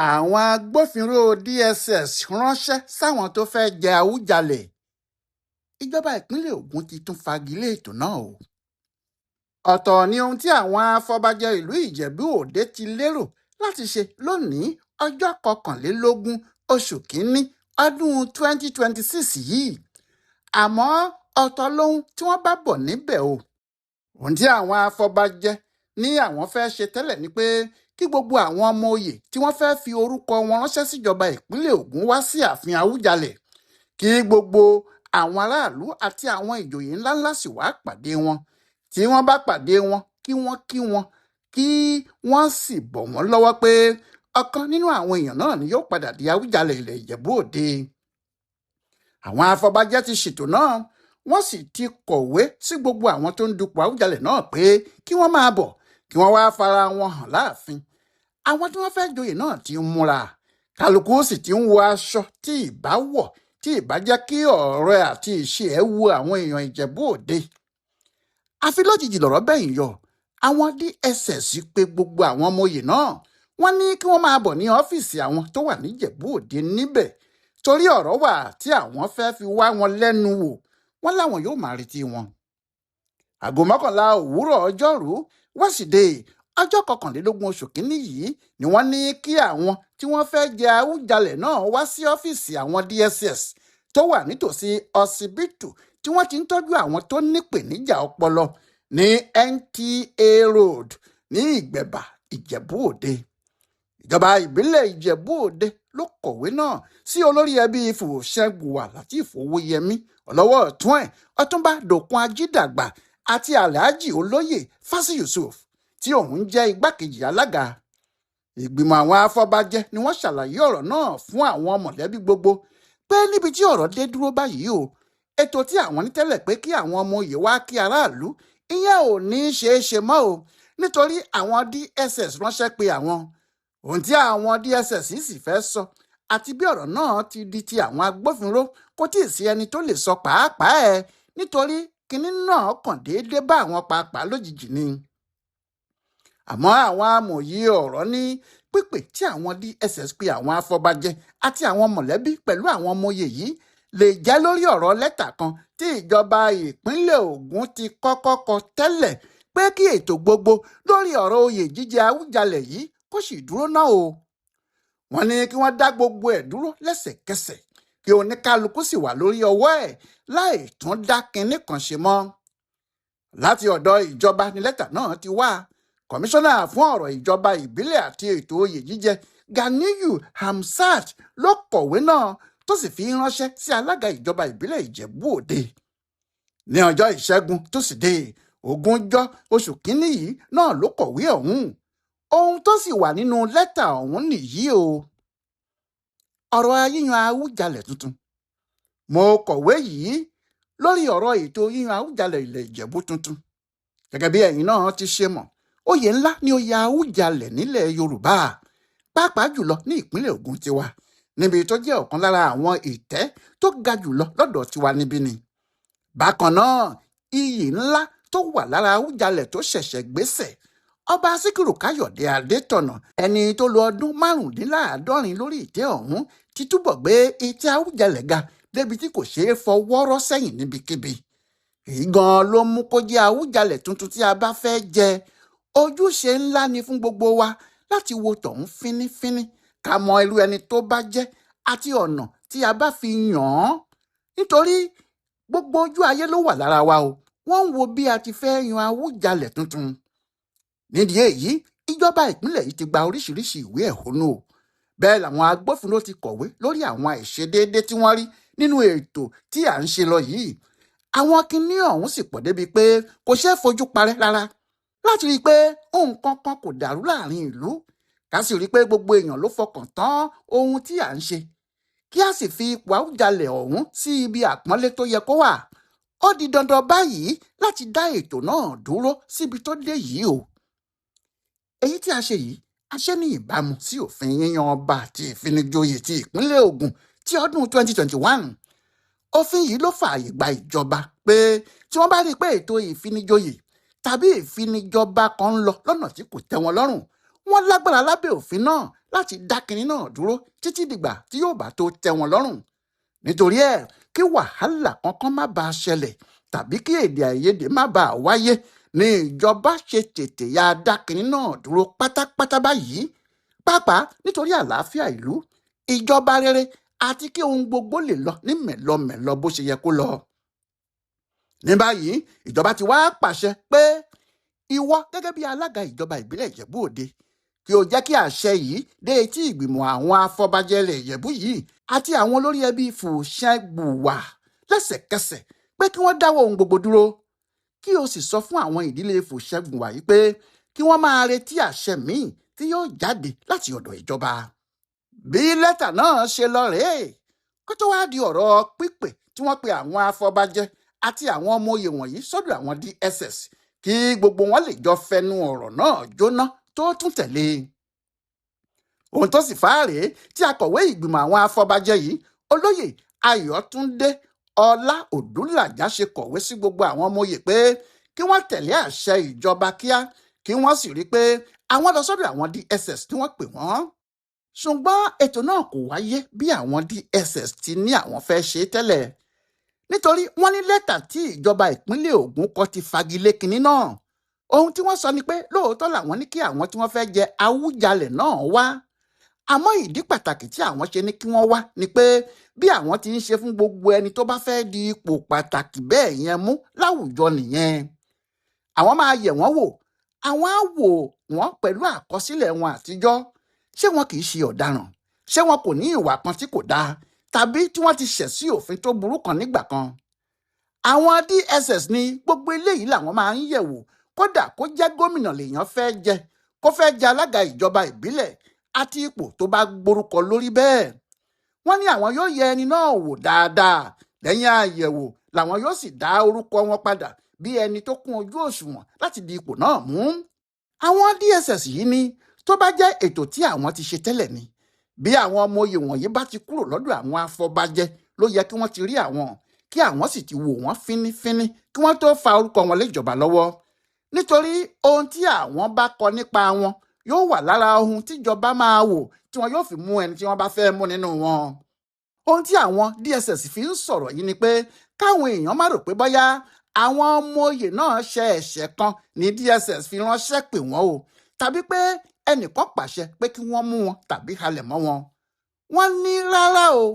àwọn agbófinró DSS ránṣẹ́ sáwọn tó fẹ́ jẹ Awùjalẹ. Ìjọba ìpínlẹ̀ Ògùn ti tún fagilé ètò náà o. Ọ̀tọ̀ ni ohun tí àwọn afọbajẹ ìlú Ìjẹ̀bú-Òde ti lérò láti ṣe lónìí ọjọ́ 21 oṣù kínní ọdún 2026 yìí. Àmọ́ ọ̀tọ̀ lohun tí wọ́n bá bọ̀ níbẹ̀ o. Ohun tí àwọn afọbajẹ ní àwọn fẹ́ ṣe tẹ́lẹ̀ ni pé kí gbogbo àwọn ọmọ oyè tí wọ́n fẹ́ fi orúkọ wọn ránṣẹ́ síjọba ìpínlẹ̀ Ògùn wá sí ààfin Awùjalẹ, kí gbogbo àwọn aráàlú àti àwọn ìjòyè ńláńlá sì wá pàdé wọn. Tí wọ́n bá pàdé wọn kí wọ́n sì bọ̀ wọ́n lọ́wọ́ pé ọ̀kan nínú àwọn èèyàn náà ni yóò padà di Awùjalẹ ilẹ̀ Ìjẹ̀bú-Òde. Àwọn afọbajẹ ti ṣètò náà, wọ́n sì ti kọ̀wé sí gbogbo àwọn tó ń dupò Awùjalẹ náà pé kí wọ́n máa bọ̀ kí wọ́n wáá fara wọn hàn láàfin. Àwọn tí wọ́n fẹ́ joyè náà ti ń múra, kálukú sì ti ń wọ aṣọ tí ìbá wọ̀ tí ìbá jẹ́ kí ọ̀rọ̀ àti ìṣe ẹ̀ wu àwọn èèyàn Ìjẹ̀bú-Òde. Àfi lójijì lọ̀rọ̀ bẹ́yìn yọ, àwọn DSS pé gbogbo àwọn ọmọ oyè náà, wọ́n ní kí wọ́n máa bọ̀ ní ọ́fíìsì àwọn tó wà ní Ìjẹ̀bú-Òde níbẹ̀ torí ọ̀rọ̀ wà tí àwọn fẹ́ fi wá wọn lẹ́nu wò, wọ́n láwọn yóò máa retí wọn. Aago 11 òwúrọ̀ ọjọ́rú wẹ́sídẹ̀ẹ́ ọjọ́ 21 oṣù kínní yìí ni wọ́n ní kí àwọn tí wọ́n fẹ́ jẹ Awùjalẹ náà wá sí ọ́fíìsì àwọn DSS tó wà nítòsí ọsibítù tí wọ́n ti ń tọ́jú àwọn tó nípèníjà ọpọlọ ní NTA Road ní Ìgbẹ̀bà, Ìjẹ̀bú-Òde. Ìjọba ìbílẹ̀ Ìjẹ̀bú-Òde ló kọ̀wé náà sí olórí ẹbí Fòṣẹ́gùwà Lateef Owóyẹmí, ọlọ́wọ́ ọ̀tún ẹ̀ Ọ̀túnba Dòkun Ajídàgbà àti Alhaji Olóyè Fásí Yusuf tí òun jẹ́ igbákejì alága. Ìgbìmọ̀ àwọn afọbajẹ ni wọ́n ṣàlàyé ọ̀rọ̀ náà fún àwọn mọ̀lẹ́bí gbogbo pé níbi tí ọ̀rọ̀ dé dúró báyìí o, ètò tí àwọn ní tẹ́lẹ̀ pé kí àwọn ọmọ oyè wá kí aráàlú, ìyẹn ò ní ṣeé ṣe mọ́ o, nítorí àwọn DSS ránṣẹ́ pé àwọn. Ohun tí àwọn DSS sì fẹ́ sọ àti bí ọ̀rọ̀ náà ti di ti àwọn agbófinró kò tíì sí ẹni tó lè sọ pàápàá ẹ̀, nítorí kinní náà kàn déédé bá àwọn pàápàá lójijì ni. Àmọ́ àwọn amòye ọ̀rọ̀ ní pípè tí àwọn DSS pe àwọn afọbajẹ àti àwọn mọ̀lẹ́bí pẹ̀lú àwọn ọmọ oyè yìí lè jẹ́ lórí ọ̀rọ̀ lẹ́tà kan tí ìjọba ìpínlẹ̀ Ògùn ti kọ́kọ́ kọ tẹ́lẹ̀ pé kí ètò gbogbo lórí ọ̀rọ̀ oyè jíjẹ Awùjalẹ yìí kó sì dúró náà o. Wọ́n ní kí wọ́n dá gbogbo ẹ̀ dúró lẹ́sẹ̀kẹsẹ̀ kí oníkálukú sì wà lórí ọwọ́ ẹ̀ láì tún dá kinní kan ṣe mọ́. Láti ọ̀dọ̀ ìjọba ni lẹ́tà náà ti wá. Kọmíṣánná fún ọ̀rọ̀ ìjọba ìbílẹ̀ àti ètò oyè jíjẹ Ganiyu Hamzat ló kọ̀wé náà tó sì fi ránṣẹ́ sí alága ìjọba ìbílẹ̀ Ìjẹ̀bú-Òde. Ní ọjọ́ Ìṣẹ́gun Tósídẹ̀ẹ́ 20 oṣù kínní yìí náà ló kọ̀wé ọ̀hún. Ohun tó sì wà nínú lẹ́tà ọ̀hún nìyí o. Ọ̀rọ̀ yíyan Awùjalẹ tuntun. Mo kọ̀wé yìí lórí ọ̀rọ̀ ètò yíyan Awùjalẹ ilẹ̀ Ìjẹ̀bú tuntun. Gẹ́gẹ́ bí ẹ̀yin náà ti ṣe mọ̀, oyè ńlá ni oyè Awùjalẹ nílẹ̀ Yorùbá, pàápàá jùlọ ní ìpínlẹ̀ Ògùn tiwa, níbi tó jẹ́ ọ̀kan lára àwọn ìtẹ́ tó ga jùlọ lọ́dọ̀ tiwa níbí ni. Bákan náà, iyì ńlá tó wà lára Awùjalẹ tó ṣẹ̀ṣẹ̀ gbéṣẹ̀, Ọba Síkírù Káyọ̀dé Adétọ̀nà, ẹni tó lo ọdún 75 lórí ìtẹ́ ọ̀hún, ti túbọ̀ gbé ìtẹ́ Awùjalẹ ga débi tí kò ṣeé fọwọ́ rọ́ sẹ́yìn níbikíbi. Èyí gan-an ló mú kó jẹ́ Awùjalẹ tuntun tí a bá fẹ́ jẹ. Ojúṣe ńlá ni fún gbogbo wa láti wo tọ̀hún fínífíní, ká mọ irú ẹni tó bá jẹ́ àti ọ̀nà tí a bá fi yàn án. Nítorí gbogbo ojú ayé ló wà lára wa o, wọ́n ń wo bí a ti fẹ́ yan Awùjalẹ tuntun. Nídìí èyí, ìjọba ìpínlẹ̀ yìí ti gba oríṣiríṣi ìwé ẹ̀hónú o. Bẹ́ẹ̀ làwọn agbófinró ti kọ̀wé lórí àwọn àìṣedéédé tí wọ́n rí nínú ètò tí à ń ṣe lọ yìí. Àwọn kinní ọ̀hún sì pọ̀ débi pé kò ṣeé fojú parẹ́ rárá. Láti rí i pé nǹkan kan kò dàrú láàrin ìlú, ká sì rí i pé gbogbo èèyàn ló fọkàn tán ohun tí à ń ṣe, kí a sì fi ipò Awùjalẹ ọ̀hún sí ibi àpọ́nlé tó yẹ kó wà. Ó di dandan báyìí láti dá ètò náà dúró síbi tó dé yìí o. Èyí tí a ṣe yìí, a ṣe ní ìbámu sí òfin yíyan ọba àti ìfinijoyè ti ìpínlẹ̀ Ògùn ti ọdún 2021. Òfin yìí ló fààyè gba ìjọba pé tí wọ́n bá rí i pé ètò ìfinijoyè tàbí ìfinijọba kan ń lọ lọ́nà tí kò tẹ́ wọn lọ́rùn, wọ́n lágbára lábẹ́ òfin náà láti dá kinní náà dúró títí dìgbà tí yóò bá tó tẹ́ wọn lọ́rùn. Nítorí kí wàhálà kankan má bàa ṣẹlẹ̀ tàbí kí èdè àìyedè má bàa wáyé ni ìjọba ṣe tètè ya dá kinní náà dúró pátápátá báyìí, pàápàá nítorí àlàáfíà ìlú, ìjọba rere àti kí ohun gbogbo lè lọ ní mẹ̀lọmẹ̀lọ bó ṣe yẹ kó lọ. Ní báyìí ìjọba ti wá pàṣẹ pé ìwọ gẹ́gẹ́ bí alága ìjọba ìbílẹ̀ Ìjẹ̀bú Òde kí o jẹ́ kí àṣẹ yìí dé etí ìgbìmọ̀ àwọn afọbajẹ ilẹ̀ Ìjẹ̀bú yìí àti àwọn olórí ẹbí Fùṣẹ́gbùwà lẹ́sẹ̀kẹsẹ̀ pé kí wọ́n dáwọ́ ohun gbogbo dúró, kí o sì sọ fún àwọn ìdílé Fùṣẹ́gbùwà yìí pé kí wọ́n máa retí àṣẹ míì tí yóò jáde láti ọ̀dọ̀ ìjọba. Bí lẹ́tà náà ṣe lọ rèé, kó tó wá di ọ̀rọ̀ pípè tí wọ́n pe àwọn afọbajẹ àti àwọn ọmọ oyè wọ̀nyí sọ́dọ̀ àwọn DSS kí gbogbo wọn lè jọ fẹnu ọ̀rọ̀ náà jóná tó tún tẹ̀lé. Ohun tó sì fà rèé tí akọ̀wé ìgbìmọ̀ àwọn afọbajẹ yìí olóyè Ayọ̀túndé Ọlá Òdúlàjà ṣe kọ̀wé sí gbogbo àwọn ọmọ oyè pé kí wọ́n tẹ̀lé àṣẹ ìjọba kíá, kí wọ́n sì rí i pé àwọn lọ sọ́dọ̀ àwọn DSS tí wọ́n pè wọ́n. Ṣùgbọ́n ètò náà kò wáyé bí àwọn DSS ti ní àwọn fẹ́ ṣe tẹ́lẹ̀, nítorí wọ́n ní lẹ́tà tí ìjọba ìpínlẹ̀ Ògùn kọ ti fagilé kinní náà. Ohun tí wọ́n sọ ni pé lóòótọ́ làwọn ní kí àwọn tí wọ́n fẹ́ jẹ Awùjalẹ̀ náà wá, àmọ́ ìdí pàtàkì tí àwọn ṣe ní kí wọ́n wá ni pé bí àwọn ti ń ṣe fún gbogbo ẹni tó bá fẹ́ di ipò pàtàkì bẹ́ẹ̀ yẹn mú láwùjọ nìyẹn. Àwọn máa yẹ̀ wọ́n wò, àwọn á wò wọ́n pẹ̀lú àkọsílẹ̀ wọn àtijọ́. Ṣé wọn kì í ṣe ọ̀daràn? Ṣé wọn kò ní ìwà kan tí kò dáa? Tàbí tí wọ́n ti ṣẹ̀ sí òfin tó burú kan nígbà kan? Àwọn DSS ní gbogbo eléyìí làwọn máa ń yẹ̀ wò, kódà kó jẹ́ gómìnà lèèyàn fẹ́ jẹ, kó fẹ́ jẹ alága ìjọba ìbílẹ̀ àti ipò tó bá gborúkọ lórí bẹ́ẹ̀. Wọ́n ní àwọn yóò yẹ ẹni náà wò dáadáa, lẹ́yìn àyẹ̀wò làwọn yóò sì dá orúkọ wọn padà bí ẹni tó kún ojú òṣùwọ̀n láti di ipò náà mú. Àwọn DSS yìí ní tó bá jẹ́ ètò tí àwọn ti ṣe tẹ́lẹ̀ ni, bí àwọn ọmọ oyè wọ̀nyí bá ti kúrò lọ́dọ̀ àwọn afọbajẹ ló yẹ kí wọ́n ti rí àwọn, kí àwọn sì ti wò wọ́n fínífíní kí wọ́n tó fa orúkọ wọn lé ìjọba lọ́wọ́. Nítorí ohun tí àwọn bá kọ nípa wọn yóò wà lára ohun tíjọba máa wò tí wọn yóò fi mú ẹni tí wọ́n bá fẹ́ mú nínú wọn. Ohun tí àwọn DSS fi ń sọ̀rọ̀ yìí ni pé káwọn èèyàn má rò pé bóyá àwọn ọmọ oyè náà ṣe ẹ̀ṣẹ̀ kan ní DSS fi ránṣẹ́ pè wọ́n o, tàbí pé ẹnìkan pàṣẹ pé kí wọ́n mú wọn tàbí halẹ̀ mọ́ wọn. Wọ́n ní rárá o,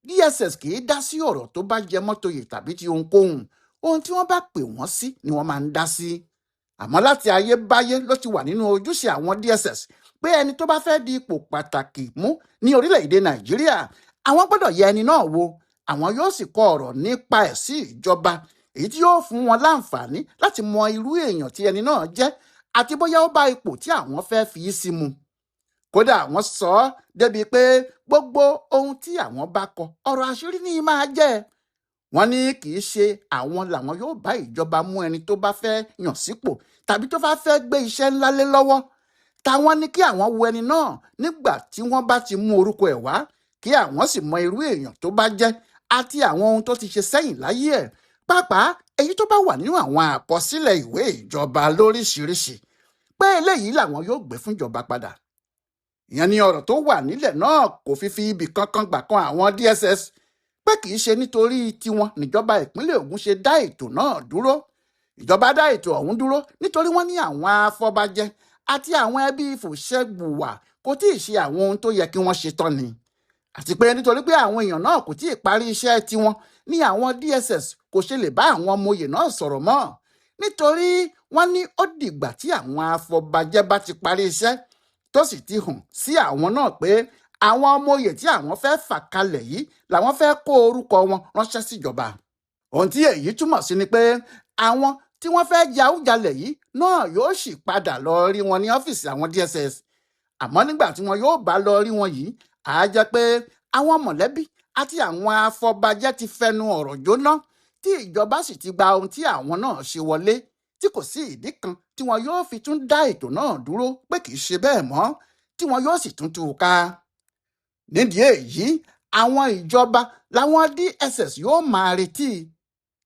DSS kì í dá sí ọ̀rọ̀ tó bá jẹ mọ́ toyè tàbí ti ohunkóhun. Ohun tí wọ́n bá pè wọ́n sí ni wọ́n máa ń dá sí. Àmọ́ láti ayébáyé ló ti wà nínú ojúṣe àwọn DSS pé ẹni tó bá fẹ́ di ipò pàtàkì mú ní orílẹ̀-èdè Nàìjíríà, àwọn gbọ́dọ̀ yẹ ẹni náà wò, àwọn yóò sì kọ ọ̀rọ̀ nípa ẹ̀ sí ìjọba, èyí tí yóò fún wọn láǹfààní láti mọ irú èèyàn tí ẹni náà jẹ́ àti bóyá ó bá ipò tí àwọn fẹ́ fi í sí mu. Kódà wọ́n sọ ọ́ débi pé gbogbo ohun tí àwọn bá kọ ọ̀rọ̀ àṣírí ní máa jẹ́. Wọ́n ní kì í ṣe àwọn làwọn yóò bá ìjọba mú ẹni tó bá fẹ́ yàn sípò tàbí tó bá fẹ́ gbé iṣẹ́ ńlá lé lọ́wọ́. Táwọn ní kí àwọn wo ẹni náà nígbà tí wọ́n bá ti mú orúkọ ẹ̀ wá, kí àwọn sì mọ irú èèyàn tó bá jẹ́ àti àwọn ohun tó ti ṣe sẹ́yìn láyé ẹ̀, pàápàá èyí tó bá wà nínú àwọn àkọsílẹ̀ ìwé ìjọba lóríṣiríṣi, pé eléyìí làwọn yóò gbé fún ìjọba padà. Ìyẹn ni ọ̀rọ̀ tó wà nílẹ̀ náà kò fi ibì kankan gbà kan àwọn DSS, pé kì í ṣe nítorí tiwọn níjọba ìpínlẹ̀ Ògùn ṣe dá ètò náà dúró. Ìjọba dá ètò ọ̀hún dúró nítorí wọ́n ní àwọn afọbajẹ àti àwọn ẹbí Fùṣẹ́gbùwà kò tí ì ṣe àwọn ohun tó yẹ kí wọ́n ṣe tán ni. Àti pé nítorí pé àwọn èèyàn náà kò tí ì parí iṣẹ́ tiwọn ní àwọn DSS kò ṣe lè bá àwọn ọmọ oyè náà sọ̀rọ̀ mọ́, nítorí wọ́n ní ó dìgbà tí àwọn afọbajẹ bá ti parí iṣẹ́ tó sì ti hàn sí àwọn náà pé àwọn ọmọ oyè tí àwọn fẹ́ fà kalẹ̀ yìí làwọn fẹ́ kó orúkọ wọn ránṣẹ́ síjọba. Ohun tí èyí túmọ̀ sí ni pé àwọn tí wọ́n fẹ́ jẹ Awùjalẹ̀ yìí náà yóò sì padà lọ rí wọn ní ọ́fíìsì àwọn DSS. Àmọ́ nígbà tí wọn yóò bá lọ rí wọn yìí, á jẹ́ pé àwọn mọ̀lẹ́bí àti àwọn afọbajẹ ti fẹnu ọ̀rọ̀ jóná, tí ìjọba sì ti gba ohun tí àwọn náà ṣe wọlé, tí kò sí ìdí kan tí wọn yóò fi tún dá ètò náà dúró pé kì í ṣe bẹ́ẹ̀ mọ́, tí wọn yóò sì tún tú u ká. Nídìí èyí, àwọn ìjọba làwọn DSS yóò máa retí.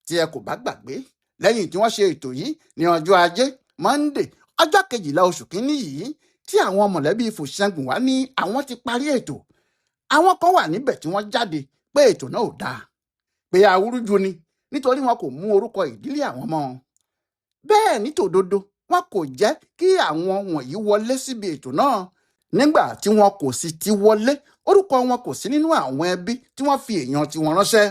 Tí ẹ kò bá gbàgbé, lẹ́yìn tí wọ́n ṣe ètò yìí ní ọjọ́ Ajé Monday ọjọ́ 12 oṣù kínní yìí, tí àwọn mọ̀lẹ́bí Fòṣẹ́gun wá ní àwọn ti parí ètò. Àwọn kan wà níbẹ̀ tí wọ́n jáde pé ètò náà ò dáa, pé awúrúju ni nítorí wọn kò mú orúkọ ìdílé àwọn mọ́. Bẹ́ẹ̀ ní tòdodo wọn kò jẹ́ kí àwọn wọ̀nyí wọlé síbi ètò náà. Nígbà tí wọn kò sì ti wọlé, orúkọ wọn kò sí nínú àwọn ẹbí tí wọ́n fi èèyàn tiwọn ránṣẹ́.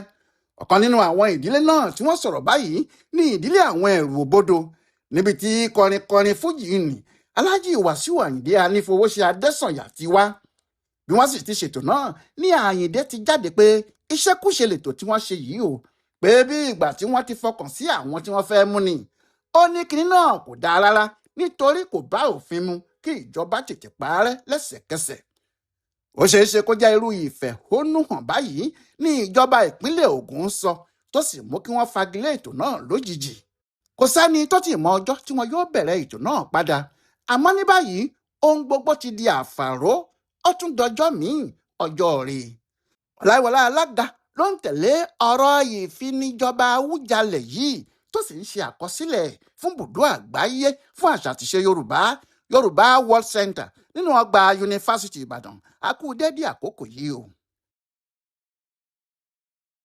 Ọ̀kan nínú àwọn ìdílé náà tí wọ́n sọ̀rọ̀ báyìí ní ìdílé àwọn ẹ̀rù òbodò, níbi tí kọrinkọrin fújì nì Aláàjì Wàsíù Àyìndé Anífowóṣe Adésànyà ti wá. Bí wọ́n sì ti ṣètò náà ní Àyìndé ti jáde pé iṣẹ́kúṣe lètò tí wọ́n ṣe yìí o, pé bí ìgbà tí wọ́n ti fọkàn sí àwọn tí wọ́n fẹ́ mú ni. Ó ní kinní náà kò dáa rárá nítorí kò bá òfin mu kí ìjọba tètè parẹ́ lẹ́sẹ̀kẹsẹ̀. Ó ṣeé ṣe kó jẹ́ irú ìfẹ̀hónúhàn báyìí ní ìjọba ìpínlẹ̀ Ògùn sọ tó sì mú kí wọ́n fagilé ètò náà lójijì. Kò sẹ́ni tó ti mọ ọjọ́ tí wọn yóò bẹ̀rẹ̀ ètò náà padà, àmọ́ ní báyìí ohun gbogbo ti di àfàró. Ó tún dọjọ́ míì, ọjọ́ rẹ̀. Ọláyíwọlá Alága ló ń tẹ̀lé ọ̀rọ̀ ìfinijọba Awùjalẹ yìí tó sì ń ṣe àkọsílẹ̀ fún bùdó àgbáyé fún àṣà àtìṣe Yorùbá World Center nínú ọgbà Yunifásítì Ìbàdàn. A kú dédé àkókò yìí o.